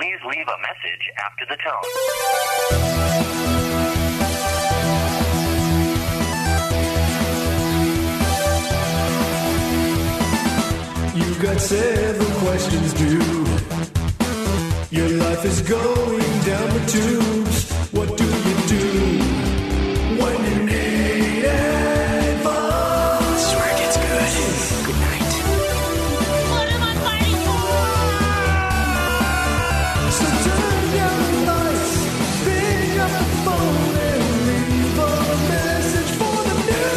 Please leave a message after the tone. You got several questions due. Your life is going down the tubes. What do you do when you need advice? This is where it gets good. Good night. What am I fighting for? So turn down the lights, pick up the phone and leave a message for the new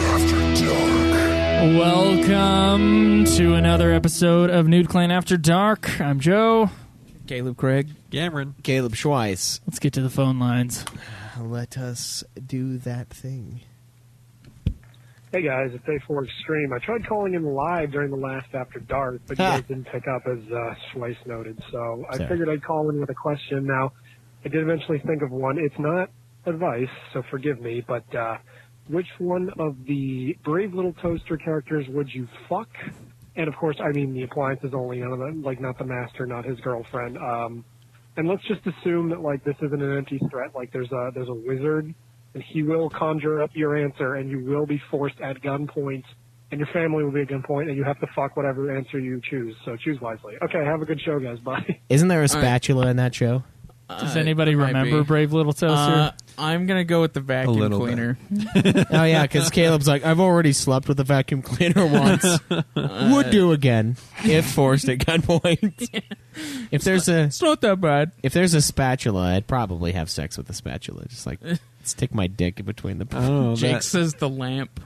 After Dark. Welcome to another episode of Nude Clan After Dark. I'm Joe. Caleb Craig. Cameron. Caleb Schweiss. Let's get to the phone lines. Let us do that thing. Hey guys, it's A4 Extreme. I tried calling in live during the last After Dark, but you guys didn't pick up as Schweiss noted, so I figured I'd call in with a question. Now, I did eventually think of one. It's not advice, so forgive me, but which one of the Brave Little Toaster characters would you fuck? And of course, I mean the appliances only, like not the master, not his girlfriend. And let's just assume that like this isn't an empty threat. Like there's a wizard, and he will conjure up your answer, and you will be forced at gunpoint, and your family will be at gunpoint, and you have to fuck whatever answer you choose. So choose wisely. Okay, have a good show, guys. Bye. Isn't there a spatula in that show? Does anybody remember Brave Little Toaster? I'm going to go with the vacuum cleaner. Oh, yeah, because Caleb's like, I've already slept with a vacuum cleaner once. Would do again if forced at gunpoint. If there's It's not that bad. If there's a spatula, I'd probably have sex with the spatula. Just like stick my dick in between the. Oh, Jake says the lamp.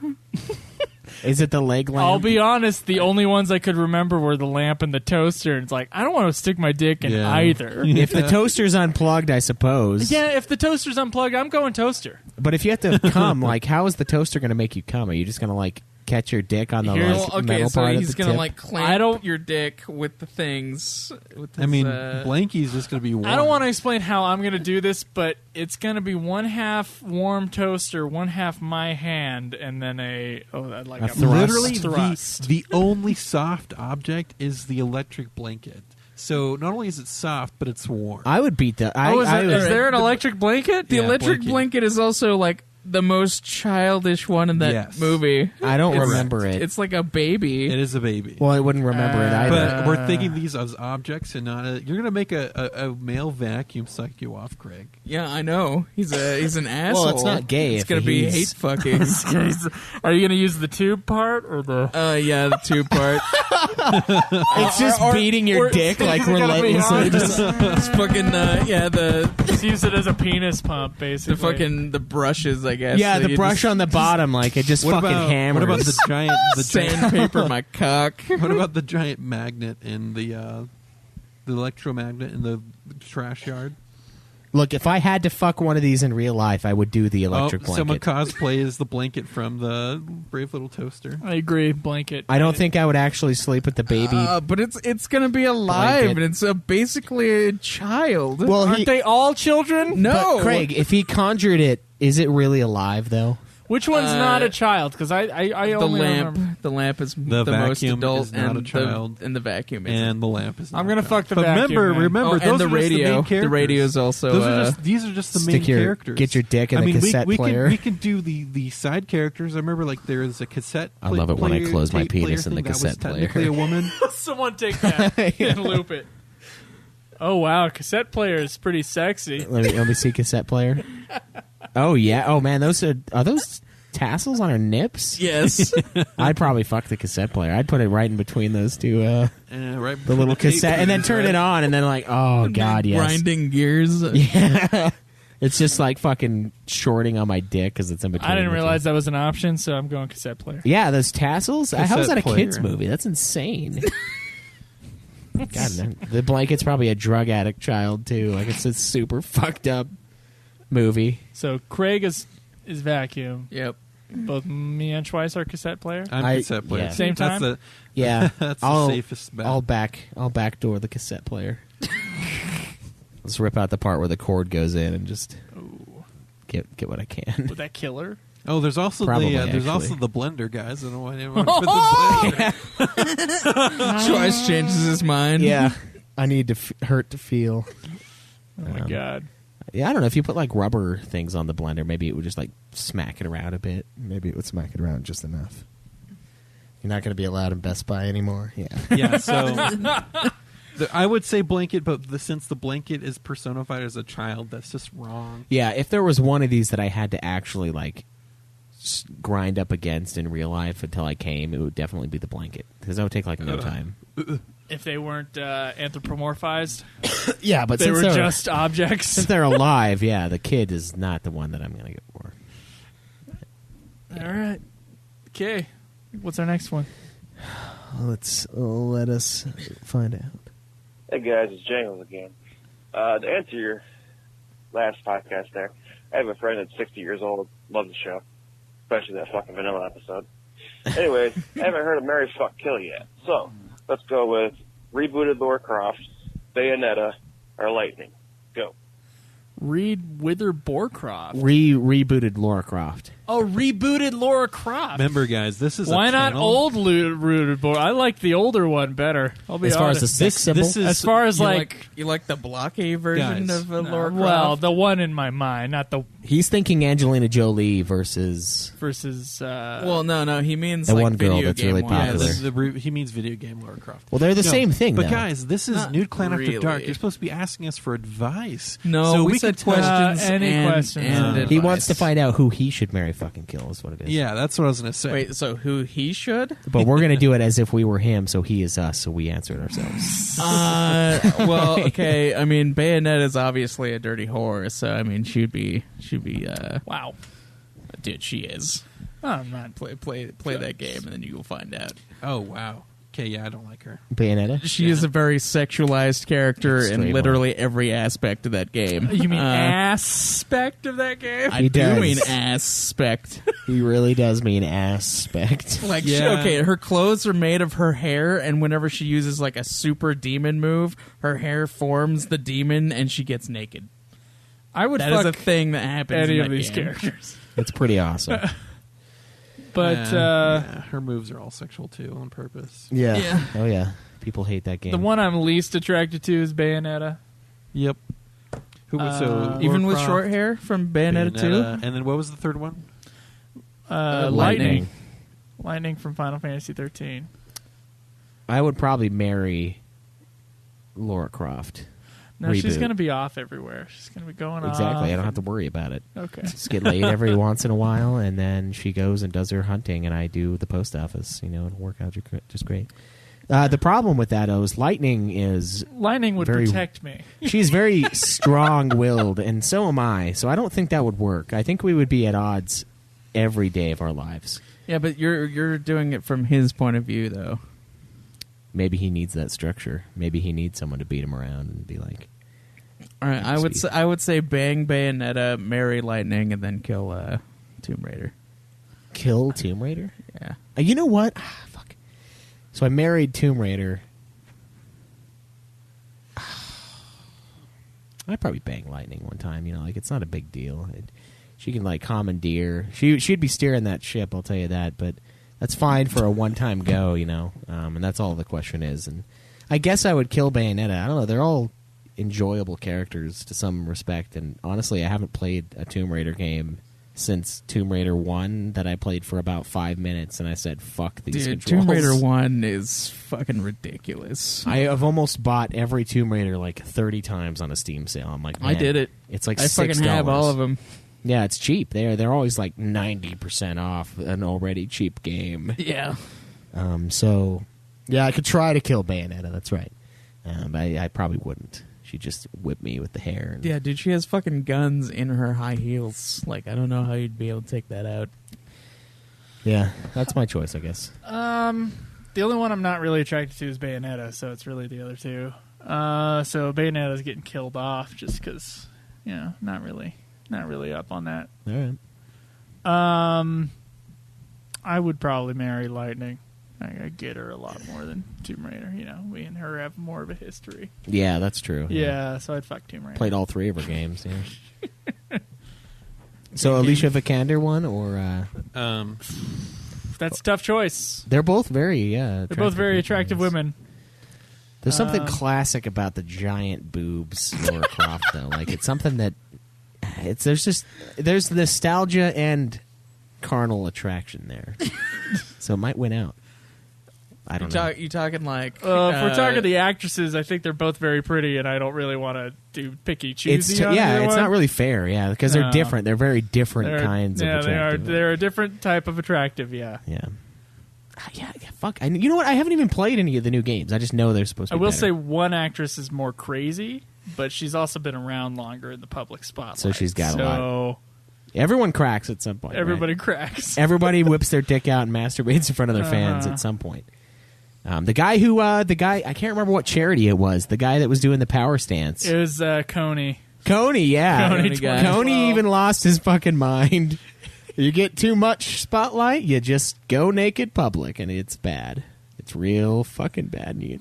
Is it the leg lamp? I'll be honest, the only ones I could remember were the lamp and the toaster. It's like, I don't want to stick my dick in either. If the toaster's unplugged, I suppose. Yeah, if the toaster's unplugged, I'm going toaster. But if you have to come, like, how is the toaster going to make you come? Are you just going to, like, catch your dick on the metal so part he's of the gonna tip? like clamp your dick with the things. With his, Blanky's just gonna be warm. I don't want to explain how I'm going to do this, but it's going to be one half warm toaster, one half my hand, and then a thrust. Literally, thrust. the only soft object is the electric blanket. So not only is it soft, but it's warm. I would beat that. Is there an electric blanket? The electric blanket is also like the most childish one in that movie. I don't remember it. It's like a baby. It is a baby. Well, I wouldn't remember it either. But we're thinking these as objects and not you're going to make a male vacuum suck you off, Craig. Yeah, I know. He's an asshole. Well, it's not gay. It's going to be hate fucking. Are you going to use the tube part or the... yeah, the tube part. It's just beating your dick like relentlessly. Just fucking, Just use it as a penis pump, basically. The brushes, I guess. Yeah, So the brush on the bottom, like it just fucking hammers. What about the giant sandpaper my cock? What about the giant magnet in the electromagnet in the trash yard? Look, if I had to fuck one of these in real life, I would do the electric blanket. Someone cosplays the blanket from the Brave Little Toaster. I agree, blanket. I don't think I would actually sleep with the baby. But it's going to be alive, blanket. and it's basically a child. Well, Aren't they all children? No. But Craig, if he conjured it, is it really alive, though? Which one's not a child? Because I the only lamp. remember. The lamp is The the most vacuum adult, is not and a child. and the vacuum is. And the lamp is not I'm going to a child. fuck the But vacuum. remember, and those the are radio. just the main characters. The radio is also. These are just the Stick main your- characters. get your dick in a cassette player. We can do the side characters. I remember like there's a cassette. I love it when I close my penis in the cassette player. player. Technically a woman. Someone take that and loop it. Oh, wow. Cassette player is pretty sexy. Let me see cassette player. Oh, yeah. Oh, man, are those tassels on her nips? Yes. I'd probably fuck the cassette player. I'd put it right in between those two, Right the little cassette, and then turn it on, and then like, oh god, yes, Grinding gears. Yeah, it's just like fucking shorting on my dick because it's in between. I didn't realize that was an option, so I'm going cassette player. Yeah, those tassels. How is Cassette that a player. kids movie? That's insane. God, man. The blanket's probably a drug addict child too. Like it's a super fucked up movie. So Craig is vacuum. Yep. Both me and Schweiss are cassette player. I'm cassette player. yeah. Same time? That's the safest bet. I'll backdoor the cassette player. Let's rip out the part where the cord goes in and just get what I can. Would that kill her? Oh, there's also Probably, there's actually. also the blender, guys. I don't know why anyone for the blender. Twice changes his mind. Yeah, I need to hurt to feel. Oh my god. Yeah, I don't know if you put like rubber things on the blender, maybe it would just like smack it around a bit. Maybe it would smack it around just enough. You're not going to be allowed in Best Buy anymore. Yeah. Yeah, so I would say blanket, but since the blanket is personified as a child, that's just wrong. Yeah, if there was one of these that I had to actually like grind up against in real life until I came, it would definitely be the blanket because that would take like no time. If they weren't anthropomorphized, Yeah, but they since were they're, just objects. since they're alive, yeah, the kid is not the one that I'm going to get for. All right. Okay. What's our next one? Let us find out. Hey guys, it's Jangles again. To answer your last podcast there, I have a friend that's 60 years old, loves the show, especially that fucking vanilla episode. Anyways, I haven't heard of Marry, Fuck, Kill yet, so let's go with rebooted Lara Croft, Bayonetta, or Lightning. Go. Reed Wither Borcroft. Rebooted Lara Croft. Oh, rebooted Lara Croft. Remember, guys, this is Why a not channel. old rooted boy? I like the older one better. I'll be As far as honest. the sex symbol, this is- as far as You like the blocky version Guys. of Lara Croft? well, the one in my mind, not the he's thinking Angelina Jolie versus. versus. Well, no, he means The like one girl video that's game really wise. popular. He means video game Lara Croft. Well, they're the same thing, But though. guys, this is Not Nude Clan After really. Dark. You're supposed to be asking us for advice. No, so we said could tell- questions. any and, questions. and He advice. wants to find out who he should marry, fucking kill. Is what it is. Yeah, that's what I was going to say. Wait, so who he should? But we're gonna do it as if we were him, so he is us, so we answer it ourselves. Well, okay. I mean, Bayonetta is obviously a dirty whore, so I mean, she'd be. Wow. Dude, she is. I'm not. Play that game, and then you will find out. Oh, wow. Okay, yeah, I don't like her. Bayonetta. She is a very sexualized character in Extremely. literally every aspect of that game. You mean aspect of that game? I He do does. mean aspect. He really does mean aspect. Like, Yeah. okay, her clothes are made of her hair, and whenever she uses like a super demon move, her hair forms the demon, and she gets naked. I would That is fuck a thing that happens any in of that these game. characters. It's pretty awesome. But Yeah, her moves are all sexual too, on purpose. Yeah. Yeah. Oh yeah, people hate that game. the one I'm least attracted to is Bayonetta. Yep. Who was so Even Lara with Croft, short hair from Bayonetta 2? and then what was the third one? Lightning. Lightning from Final Fantasy 13. I would probably marry Lara Croft. No, she's Reboot. going to be off everywhere. She's going to be going off. Exactly. I don't have to worry about it. Okay. Just get laid every once in a while, and then she goes and does her hunting, and I do the post office. It'll work out just great. The problem with that, though, is Lightning is Lightning would very- protect me. she's very strong-willed, and so am I. So I don't think that would work. I think we would be at odds every day of our lives. Yeah, but you're doing it from his point of view, though. Maybe he needs that structure. Maybe he needs someone to beat him around and be like, All right, Speed. I would say bang Bayonetta, marry Lightning, and then kill Tomb Raider. kill Tomb Raider? Yeah. You know what? Fuck. So I married Tomb Raider. I'd probably bang Lightning one time. It's not a big deal. She can commandeer. She'd be steering that ship. I'll tell you that. But that's fine for a one-time go. And that's all the question is. And I guess I would kill Bayonetta. I don't know. They're all enjoyable characters to some respect. And honestly, I haven't played a Tomb Raider game since Tomb Raider 1 that I played for about 5 minutes, and I said, fuck these Dude, controls. Tomb Raider 1 is fucking ridiculous. I have almost bought every Tomb Raider 30 times on a Steam sale. I'm like, I man, did it. It's like I $6. fucking have all of them. Yeah, it's cheap. They're always 90% off an already cheap game. Yeah. So, yeah, I could try to kill Bayonetta. That's right. But I probably wouldn't. She'd just whip me with the hair. And Yeah, dude, she has fucking guns in her high heels. I don't know how you'd be able to take that out. yeah, that's my choice, I guess. The only one I'm not really attracted to is Bayonetta, so it's really the other two. So Bayonetta's getting killed off just because, not really up on that. All right. I would probably marry Lightning. I get her a lot more than Tomb Raider. We and her have more of a history. Yeah, that's true. Yeah, so I'd fuck Tomb Raider. Played all 3 of her games, yeah. So Alicia Vikander won, or That's a tough choice. they're both very They're both very attractive women. There's something classic about the giant boobs, Laura Croft, though. Like, it's something that there's nostalgia and carnal attraction there, so it might win out. I don't know. You talking like? If we're talking the actresses, I think they're both very pretty, and I don't really want to do picky choosy. It's not really fair, because they're different. They're very different kinds of attractive. They're a different type of attractive. Yeah. Yeah, fuck. You know what? I haven't even played any of the new games. I just know they're supposed to be I will better. say one actress is more crazy, but she's also been around longer in the public spotlight. So she's got a lot. Everyone cracks at some point. Everybody right? cracks. Everybody whips their dick out and masturbates in front of their fans at some point. The guy, I can't remember what charity it was. The guy that was doing the power stance. It was Coney. Coney, yeah. Coney even lost his fucking mind. You get too much spotlight, you just go naked public, and it's bad. It's real fucking bad. And you get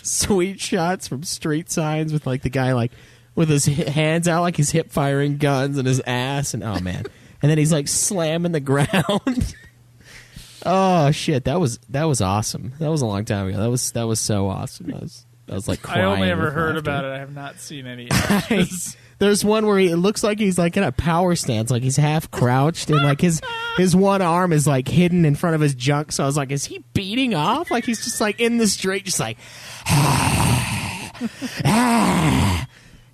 sweet shots from street signs with like the guy like with his hands out like he's hip firing guns and his ass, and oh man, and then he's like slamming the ground. Oh shit, that was awesome. That was a long time ago. That was so awesome. I was like crying. I only ever with heard laughter. about it. I have not seen any. Images. There's one where it looks like he's like in a power stance, like he's half crouched, and like his one arm is like hidden in front of his junk. So I was like, is he beating off? Like he's just like in the straight, just like,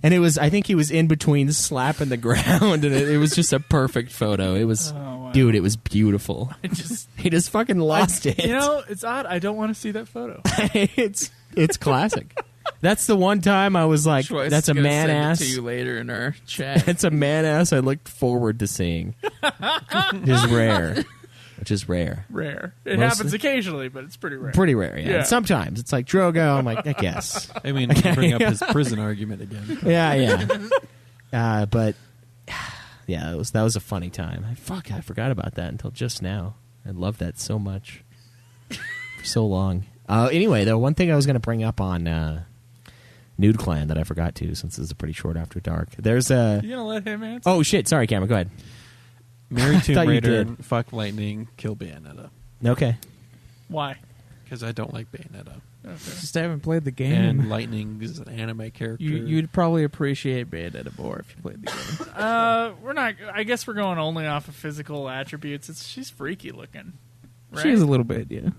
and it was. I think he was in between slapping the ground, and it was just a perfect photo. It was, dude, it was beautiful. He just fucking lost it. You know, it's odd. I don't want to see that photo. It's classic. That's the one time I was like, Troy's that's a gonna man send it ass. to you later in our chat. It's a man ass I looked forward to seeing. Which is rare. Rare. It happens occasionally, but it's pretty rare. Pretty rare, yeah. Sometimes it's like Drogo. I'm like, I guess. I mean, we can bring up his prison argument again. Yeah. But yeah, that was a funny time. I forgot about that until just now. I love that so much for so long. Anyway, though, one thing I was going to bring up on Nude Clan that I forgot to, since this is a pretty short after dark. There's a. You gonna let him answer? Oh shit! Sorry, Cameron. Go ahead. Marry Tomb Raider, fuck Lightning, kill Bayonetta. Okay. Why? Because I don't like Bayonetta. Okay. Just haven't played the game. And Lightning is an anime character. You'd probably appreciate Bayonetta more if you played the game. We're not. I guess we're going only off of physical attributes. She's freaky looking. Right? She is a little bit, yeah.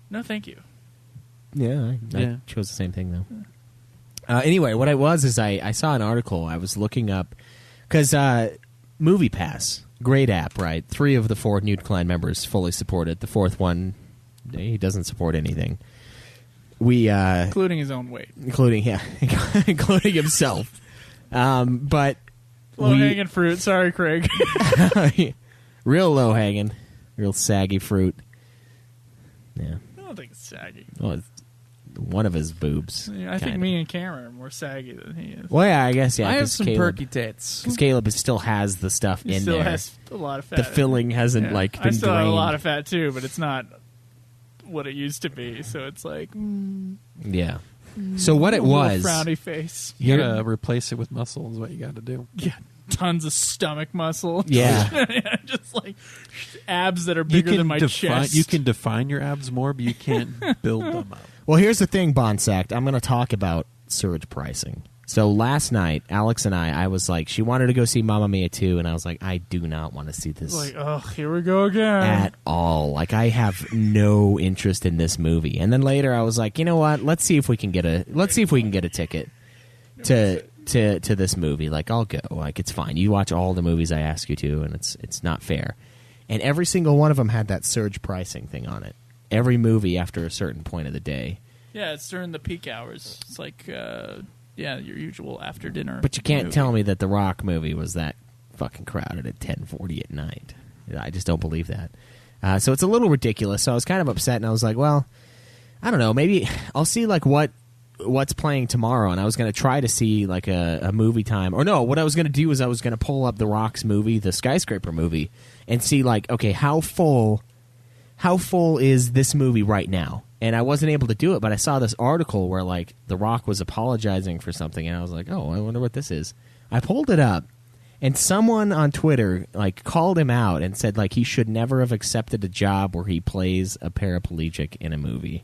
No, thank you. Yeah, I chose the same thing though. Anyway, what I was is I saw an article. I was looking up because Movie Pass, great app, right? 3 of the 4 Nude Clan members fully support it. The 4th one, he doesn't support anything. Including his own weight, including himself. But low hanging fruit. Sorry, Craig. Real low hanging, real saggy fruit. Yeah. I don't think it's saggy. Well, it's one of his boobs. Yeah, I think me and Cameron are more saggy than he is. Well, yeah, I guess, yeah. I have some perky tits. Because Caleb still has the stuff in there. He still has a lot of fat. The filling hasn't, been I still drained. have a lot of fat, too, but it's not what it used to be, so it's like... Yeah. So what it was... frowny face. You gotta replace it with muscle is what you gotta do. Yeah. Tons of stomach muscle. Yeah. Just like abs that are bigger than my chest. You can define your abs more, but you can't build them up. Well, here's the thing, Bonsect. I'm going to talk about surge pricing. So last night, Alex and I was like, she wanted to go see Mamma Mia 2, and I was like, I do not want to see this. Like, oh, here we go again. At all. Like, I have no interest in this movie. And then later I was like, you know what? Let's see if we can get a ticket to this movie. Like, I'll go. Like, it's fine. You watch all the movies I ask you to, and it's not fair. And every single one of them had that surge pricing thing on it. Every movie after a certain point of the day. Yeah, it's during the peak hours. It's like, your usual after dinner. But you can't tell me that the Rock movie was that fucking crowded at 10:40 at night. I just don't believe that. So it's a little ridiculous. So I was kind of upset, and I was like, well, I don't know. Maybe I'll see like what's playing tomorrow, and I was going to try to see like a movie time. Or no, what I was going to do is I was going to pull up the Rock's movie, the Skyscraper movie, and see like, okay, how full is this movie right now? And I wasn't able to do it, but I saw this article where like The Rock was apologizing for something, and I was like, oh, I wonder what this is. I pulled it up, And someone on Twitter like called him out and said like he should never have accepted a job where he plays a paraplegic in a movie.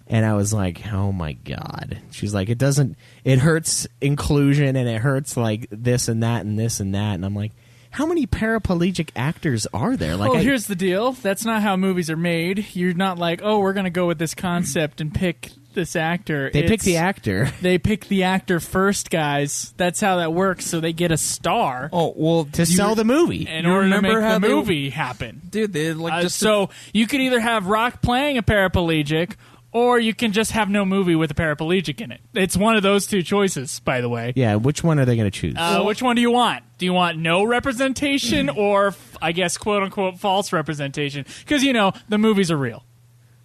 And I was like, oh my God. She's like, it hurts inclusion and it hurts like this and that and this and that. And I'm like, how many paraplegic actors are there? Like, here's the deal. That's not how movies are made. You're not like, oh, we're going to go with this concept and pick this actor. They pick the actor. They pick the actor first, guys. That's how that works. So they get a star. Oh well, to sell the movie. In order to make the movie happen, dude. They like so you could either have Rock playing a paraplegic, or you can just have no movie with a paraplegic in it. It's one of those two choices, by the way. Yeah, which one are they going to choose? Which one do you want? Do you want no representation or, I guess, quote-unquote, false representation? Because, the movies are real.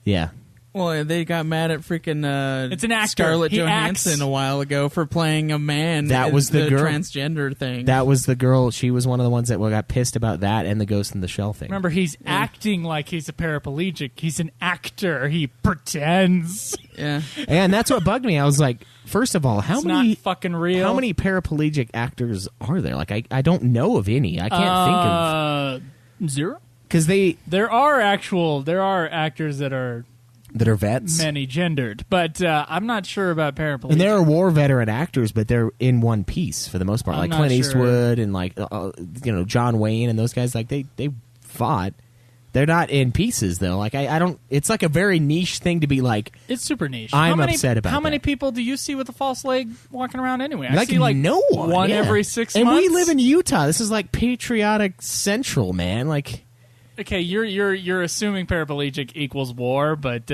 Yeah. Well, they got mad at freaking it's an actor. Scarlett He Johansson acts. a while ago for playing a man. That was the girl. Transgender thing. That was the girl. She was one of the ones that got pissed about that and the Ghost in the Shell thing. Remember, he's acting like he's a paraplegic. He's an actor. He pretends. Yeah. And that's what bugged me. I was like, first of all, how It's many not fucking real. How many paraplegic actors are there? Like, I don't know of any. I can't think of zero. Because there are actors that are vets, many gendered, but I'm not sure about paraplegic. And there are war veteran actors, but they're in one piece for the most part, I'm like not Clint sure. Eastwood and like John Wayne and those guys. Like they fought. They're not in pieces though. Like I don't. It's like a very niche thing to be like. It's super niche. I'm upset about. How many people do you see with a false leg walking around anyway? I see like no one yeah. every 6 and months. And we live in Utah. This is like patriotic central, man. Like. Okay, you're assuming paraplegic equals war, but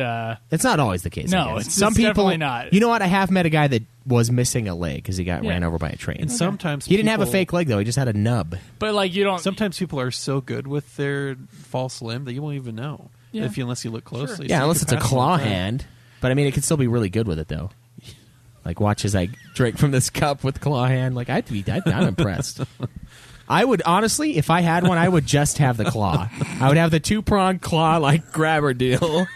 it's not always the case. No, it's some people. Definitely not. You know what? I have met a guy that was missing a leg because he got ran over by a train. And sometimes he didn't have a fake leg though; he just had a nub. But like you don't. Sometimes people are so good with their false limb that you won't even know unless you look closely. Sure. Yeah, so unless it's a claw hand. But I mean, it could still be really good with it though. Like watch as I drink from this cup with claw hand. Like I'm impressed. I would honestly, if I had one, I would just have the claw. I would have the 2-pronged claw like grabber deal,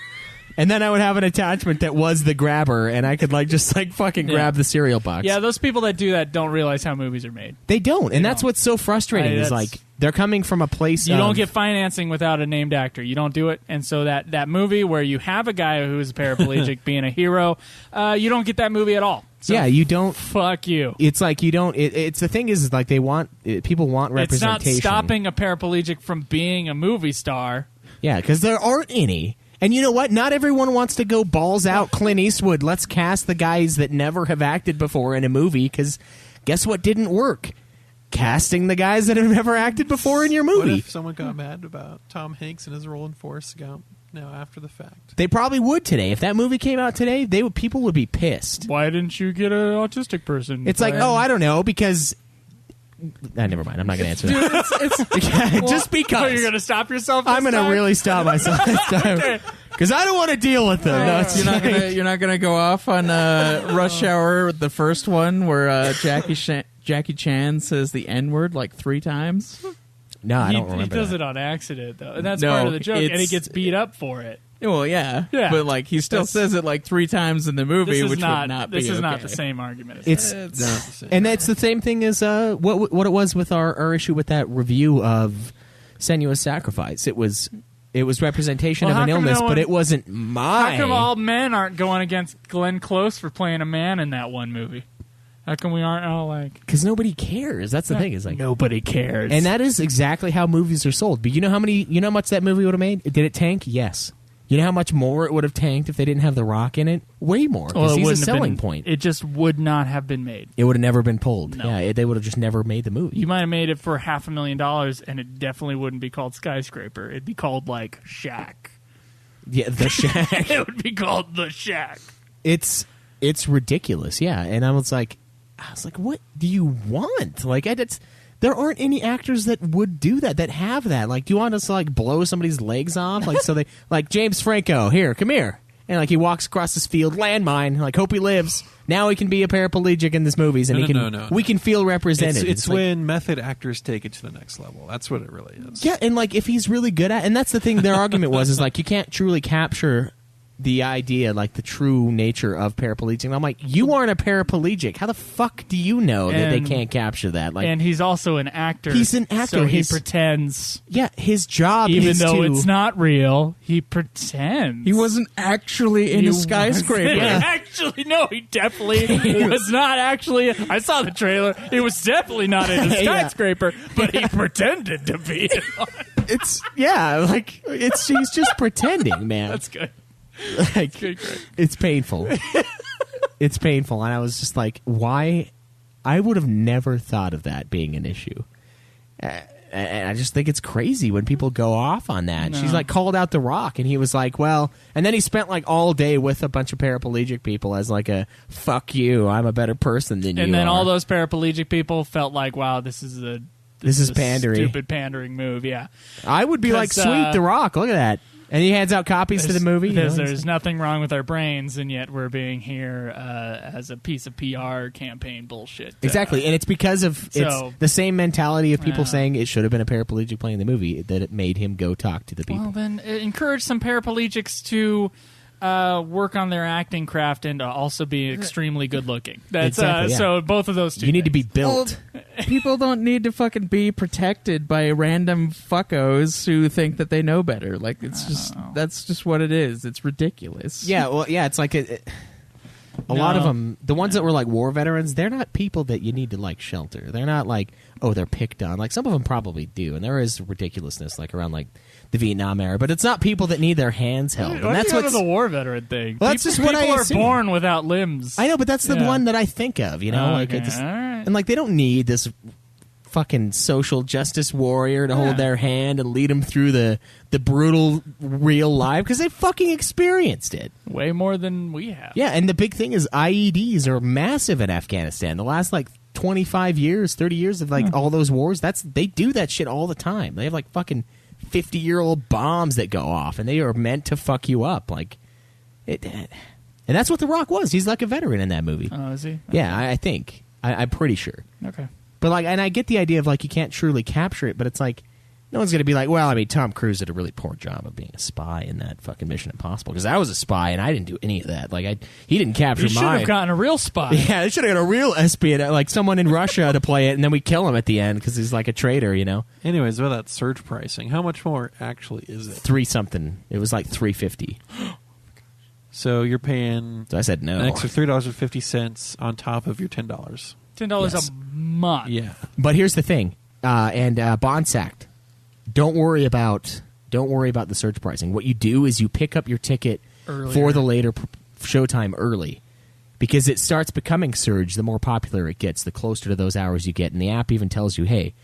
and then I would have an attachment that was the grabber, and I could just fucking grab the cereal box. Yeah, those people that do that don't realize how movies are made. They don't, and that's what's so frustrating. Is like they're coming from a place. You don't get financing without a named actor. You don't do it, and so that movie where you have a guy who's paraplegic being a hero, you don't get that movie at all. So yeah, you don't. Fuck you. It's like you don't. It's the thing is like they want people want representation. It's not stopping a paraplegic from being a movie star. Yeah, because there aren't any. And you know what? Not everyone wants to go balls out Clint Eastwood. Let's cast the guys that never have acted before in a movie. Because guess what didn't work? Casting the guys that have never acted before in your movie. What if someone got mad about Tom Hanks and his role in Forrest Gump? Now after the fact, they probably would today. If that movie came out today, people would be pissed. Why didn't you get an autistic person? It's like, I don't know, because never mind. I'm not going to answer that. Just because you're going to stop yourself. I'm going to really stop myself this time because I don't want to deal with them. No, you're not gonna go off on Rush Hour, the first one where Jackie Chan says the N-word like 3 times. No, I don't remember. He does that. it on accident, though, and that's part of the joke. And he gets beat up for it. Well, yeah, but like he still says it like 3 times in the movie, which would not be. This is okay. not the same argument. It's not the same. And it's the same thing as what it was with our issue with that review of Senua's Sacrifice. It was representation of an illness, but it wasn't my. How come all men aren't going against Glenn Close for playing a man in that one movie? How come we aren't all like... Because nobody cares. That's the thing. Is like nobody cares. And that is exactly how movies are sold. But you know how much that movie would have made? Did it tank? Yes. You know how much more it would have tanked if they didn't have The Rock in it? Way more. Because he's a selling point. It just would not have been made. It would have never been pulled. No. Yeah, they would have just never made the movie. You might have made it for $500,000, and it definitely wouldn't be called Skyscraper. It'd be called, like, Shack. Yeah, The Shack. It would be called The Shack. It's ridiculous, yeah. And I was like, what do you want? Like, there aren't any actors that would do that, that have that. Like, do you want us to, like, blow somebody's legs off? Like, so they, like, James Franco, come here. And, like, he walks across this field, landmine, like, hope he lives. Now he can be a paraplegic in this movies, and we can feel represented. It's when method actors take it to the next level. That's what it really is. Yeah, and, like, if he's really good at, and that's the thing their argument was, is, like, you can't truly capture the idea, like the true nature of paraplegic. And I'm like, you aren't a paraplegic. How the fuck do you know that they can't capture that? Like, and he's also an actor. He's an actor. So he pretends. Yeah, his job even is though to... it's not real, he pretends. He wasn't actually in a skyscraper. Actually, no, he definitely was not actually. I saw the trailer. He was definitely not in a skyscraper, but he pretended to be. He's just pretending, man. That's good. Like, Good. it's painful. It's painful, and I was just like, why? I would have never thought of that being an issue. And I just think it's crazy when people go off on that. No. She's like called out The Rock, and he was like, well, and then he spent like all day with a bunch of paraplegic people as like a fuck you, I'm a better person than you. And then are. all those paraplegic people felt like, wow, this is a pandering. stupid pandering move. Yeah, I would be like, sweet, The Rock, look at that. And he hands out copies to the movie. There's nothing wrong with our brains, and yet we're being here as a piece of PR campaign bullshit. Exactly, and it's because of so- it's the same mentality of people saying it should have been a paraplegic playing the movie that it made him go talk to the people. Well, then encourage some paraplegics to work on their acting craft and also be extremely good looking. That's Exactly, yeah. So both of those two. You need to be built. People don't need to fucking be protected by random fuckos who think that they know better. Like, that's just what it is. It's ridiculous. Yeah, well, yeah, it's like a lot of them, the ones that were like war veterans, they're not people that you need to like shelter. They're not like, oh, they're picked on. Like, some of them probably do, and there is ridiculousness like around like the Vietnam era, but it's not people that need their hands held. Why And that's do you go what's to the war veteran thing. Well, that's just what I people are assume. born without limbs. I know, but that's the one that I think of, you know? Like, Okay, it's, all right. and like, they don't need this fucking social justice warrior to hold their hand and lead them through the brutal real life, because they fucking experienced it. Way more than we have. Yeah, and the big thing is IEDs are massive in Afghanistan. The last like 25 years, 30 years of like all those wars, they do that shit all the time. They have like fucking 50-year-old bombs that go off, and they are meant to fuck you up. Like it, and that's what The Rock was. He's like a veteran in that movie. Oh, is he? Yeah, I think. I'm pretty sure. Okay. But like, and I get the idea of like you can't truly capture it, but it's like no one's going to be like, well, I mean, Tom Cruise did a really poor job of being a spy in that fucking Mission Impossible, because I was a spy and I didn't do any of that. Like, he didn't capture You should my. have gotten a real spy. Yeah, they should have got a real espionage, like someone in Russia to play it, and then we kill him at the end because he's like a traitor, you know. Anyways, about that surge pricing, how much more actually is it? 3 something. It was like $3.50. So you're paying. So I said no. An extra $3.50 on top of your $10. $10 Yes. a month. Yeah. But here's the thing, Bonsacked. Don't worry about the surge pricing. What you do is you pick up your ticket Earlier. for the later showtime early, because it starts becoming surge. The more popular it gets, the closer to those hours you get, and the app even tells you, hey,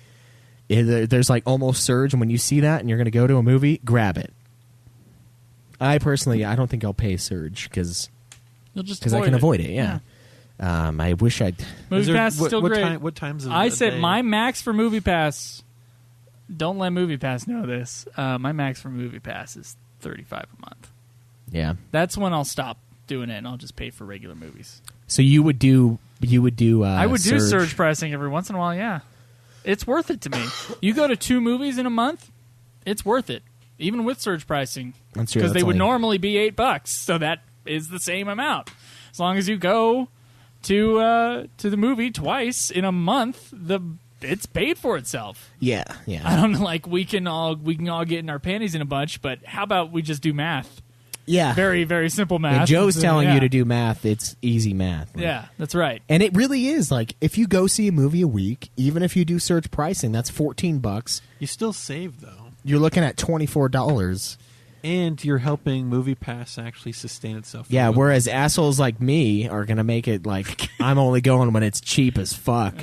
there's like almost surge, and when you see that and you're going to go to a movie, grab it. I personally, I don't think I'll pay surge because I can avoid it. Yeah. I wish I'd. Movie Pass is still great. What times? I said my max for Movie Pass. Don't let Movie Pass know this. My max for Movie Pass is $35 a month. Yeah. That's when I'll stop doing it and I'll just pay for regular movies. So you would do. I would do surge pricing every once in a while. Yeah, it's worth it to me. You go to 2 movies in a month, it's worth it, even with surge pricing. That's true. Because they That's would only- normally be $8, so that is the same amount. As long as you go to the movie twice in a month, it's paid for itself. Yeah. I don't know, like we can all get in our panties in a bunch, but how about we just do math? Yeah. Very, very simple math. And Joe's telling Yeah. you to do math. It's easy math. Like. Yeah, that's right. And it really is. Like, if you go see a movie a week, even if you do surge pricing, that's $14. You still save though. You're looking at $24. And you're helping Movie Pass actually sustain itself. Yeah, whereas assholes like me are going to make it like I'm only going when it's cheap as fuck.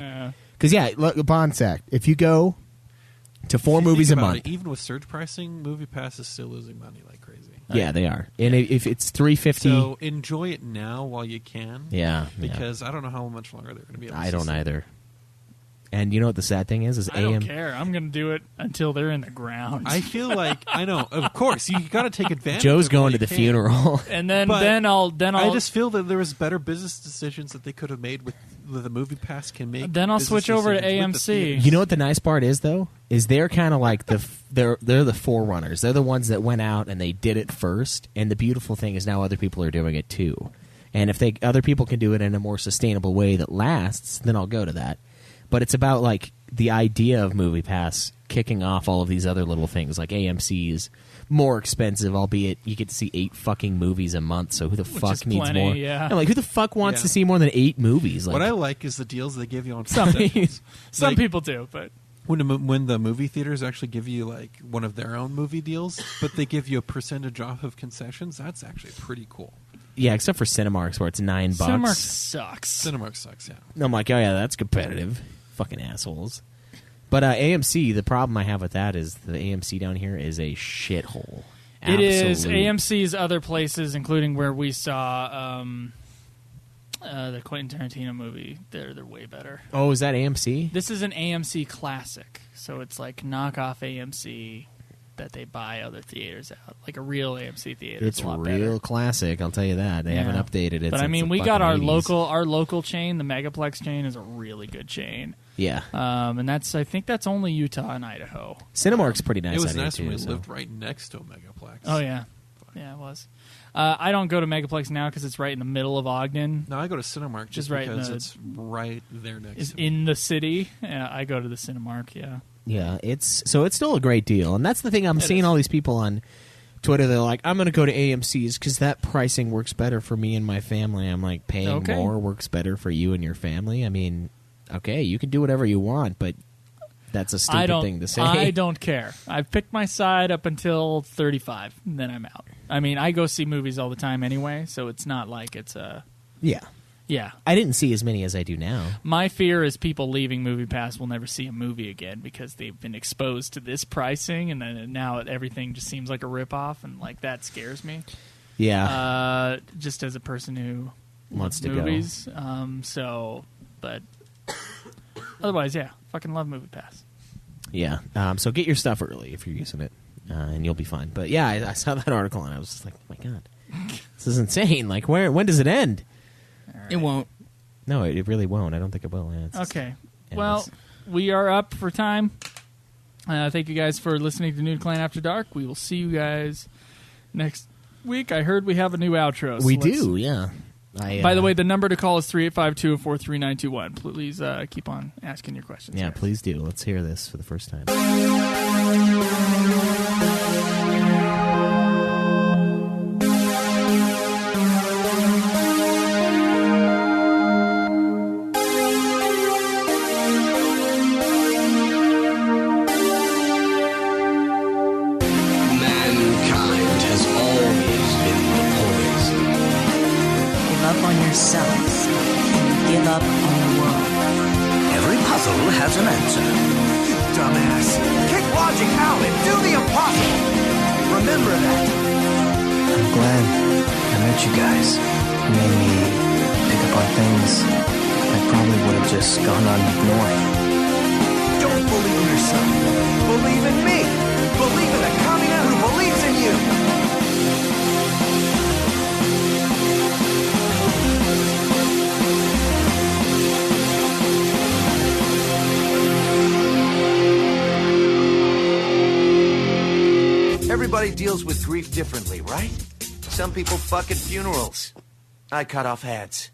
Because, look, Bonsack, if you go to 4 movies a month. Even with surge pricing, Movie Pass is still losing money like crazy. Yeah, they are. And if it's $3.50. So enjoy it now while you can. Yeah. Because I don't know how much longer they're going to be able to I don't sustain. either. And you know what the sad thing is I don't care. I'm going to do it until they're in the ground. I feel like I know. Of course, you got to take advantage. Joe's of going to the funeral, and then I'll. I just feel that there was better business decisions that they could have made with the Movie Pass can make. Then I'll switch over to AMC. You know what the nice part is though? Is they're kind of like they're the forerunners. They're the ones that went out and they did it first. And the beautiful thing is now other people are doing it too. And if other people can do it in a more sustainable way that lasts, then I'll go to that. But it's about like the idea of Movie Pass kicking off all of these other little things, like AMC's more expensive, albeit you get to see 8 fucking movies a month. So who the fuck needs plenty, more? yeah. I'm like, who the fuck wants to see more than 8 movies? Like, what I like is the deals they give you on some concessions. some people do, but when the movie theaters actually give you like one of their own movie deals, but they give you a percentage off of concessions, that's actually pretty cool. Yeah, except for Cinemarks where it's $9. Cinemark sucks. Cinemark sucks, yeah. And I'm like, oh yeah, that's competitive. Fucking assholes. But AMC, the problem I have with that is the AMC down here is a shithole. It is. AMC's other places, including where we saw the Quentin Tarantino movie, they're way better. Oh, is that AMC? This is an AMC classic, so it's like knockoff AMC that they buy other theaters out, like a real AMC theater. It's a lot real better. Classic, I'll tell you that. They haven't updated it. But since I mean, the we got our fucking 80s. local chain, the Megaplex chain, is a really good chain. Yeah. And I think that's only Utah and Idaho. Cinemark's pretty nice. It was out nice here when too, we so. lived right next to a Megaplex. Oh yeah, yeah, it was. I don't go to Megaplex now because it's right in the middle of Ogden. No, I go to Cinemark just right because it's right there next It's to me. in the city. Yeah, I go to the Cinemark. Yeah. Yeah, it's still a great deal, and that's the thing. I'm seeing all these people on Twitter. They're like, "I'm going to go to AMC's because that pricing works better for me and my family." I'm like, paying more works better for you and your family. I mean, okay, you can do whatever you want, but that's a stupid thing to say. I don't care. I've picked my side up until 35, and then I'm out. I mean, I go see movies all the time anyway, so it's not like it's a... Yeah. Yeah. I didn't see as many as I do now. My fear is people leaving MoviePass will never see a movie again because they've been exposed to this pricing, and then now everything just seems like a ripoff, and like that scares me. Yeah. Just as a person who wants to movies, but otherwise, yeah, fucking love MoviePass. Yeah. So get your stuff early if you're using it, and you'll be fine. But yeah, I saw that article and I was just like, oh my god, this is insane. Like, when does it end? It won't. No, it really won't. I don't think it will. Yeah, it's Okay. endless. Well, we are up for time. Thank you guys for listening to Nude Clan After Dark. We will see you guys next week. I heard we have a new outro. So we do, yeah. By the way, the number to call is 385-204-3921. Please keep on asking your questions. Yeah, here. please do. Let's hear this for the first time. Mankind has always been the poison. Give up on yourself and give up on the world. Every puzzle has an answer. You dumbass. Kick logic out and do the impossible. Remember that. I'm glad I met you guys. You made me pick up on things I probably would have just gone on ignoring. Don't believe in yourself. Believe in me. Believe in the communist who believes in you. Everybody deals with grief differently, right? Some people fuck at funerals. I cut off heads.